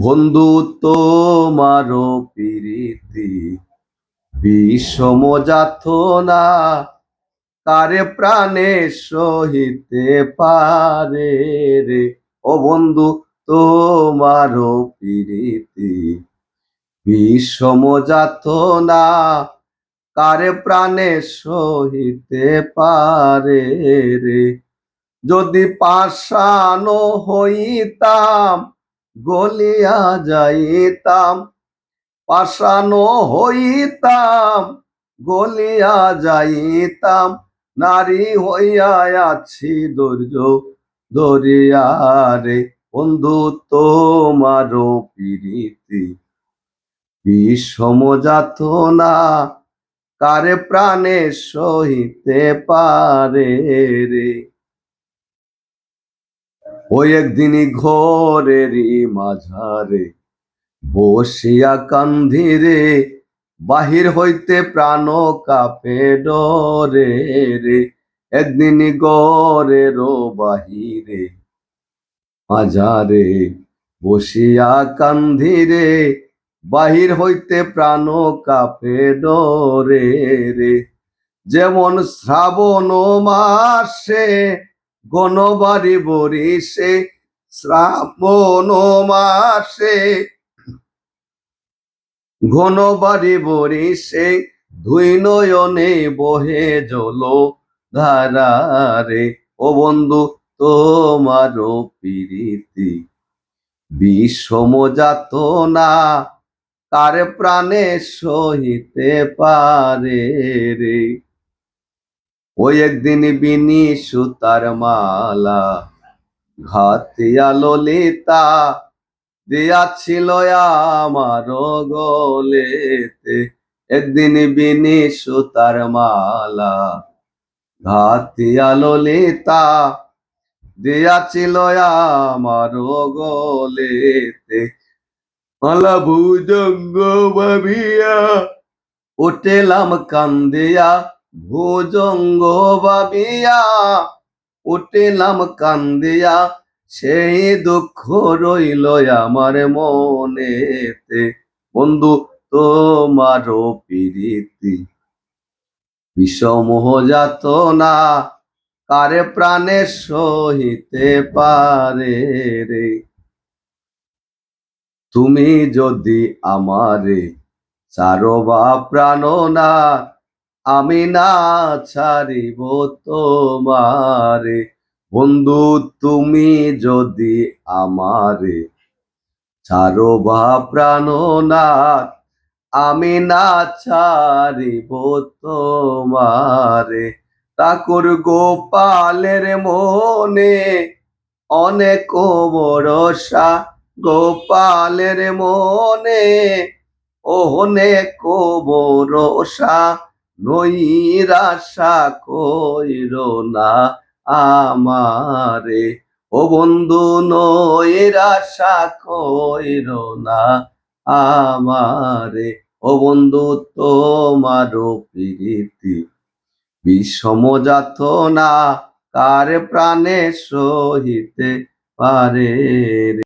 বন্ধু তোমারও প্রীতি বিষম যাতনা কারে প্রাণে সহিতে পারে রে। ও বন্ধু তোমারও প্রীতি বিষম যাতনা কারে প্রাণে সহিতে পারে রে। যদি পাষাণ হইতাম গলিয়া যাইতাম, পাষাণ হইতাম গলিয়া যাইতাম, নারী হইয়া আছি ধৈর্য ধরিয়া রে। বন্ধু তোমারও প্রীতি বিষম যাতনা কারে প্রাণে সহিতে পারে রে। ওই একদিনই ঘরেরই মাঝারে বসিয়া কান্ধিরে, বাহির হইতে প্রাণ কাঁপে ডরে রে। একদিনই ঘরেরও বাহিরে মাঝারে বসিয়া কান্ধিরে, বাহির হইতে প্রাণ কাঁপে ডরে রে। যেমন শ্রাবণ মাসে গণবাড়ি বরিশে, শ্রাবণ মাসে ঘনবাড়ি বরিশে, দুই নয়নে বহে জল ধারারে। ও বন্ধু তোমারও প্রীতি বিষম যাতনা কারে প্রাণে সহিতে পারে রে। ওই একদিন বিনি সুতার মালা ঘাতিয়া ললিতা দিয়াছিল আমার গলেতে। একদিন বিনি সুতার মালা ঘাতিয়া ললিতা দিয়াছিল আমার গলেতে। মালা ভুজঙ্গ ভাবিয়া উঠেলাম কান্দিয়া, ভুজঙ্গ ভাবিয়া উঠেলাম কান্দিয়া, সেই দুঃখ রইল আমার মনেতে। বন্ধু তোমারও প্রীতি বিষম যাতনা কারে প্রাণে সহিতে পারে রে। তুমি যদি আমারে ছাড়ো বা প্রাণনা, আমি না ছাড়িব তোমারে। বন্ধু তুমি যদি আমারে ছাড়ো বা প্রাণনা, আমি না ছাড়িব তোমারে। ঠাকুর গোপালের মনে অনেক ভরসা, গোপালের মনে অনেক ভরসা, নৈরাশা কইর না আমারে। ও বন্ধু নৈরাশা কইর না আমারে। ও বন্ধু তোমারও প্রীতি বিষম যাতনা কারে প্রাণে সহিতে পারে রে।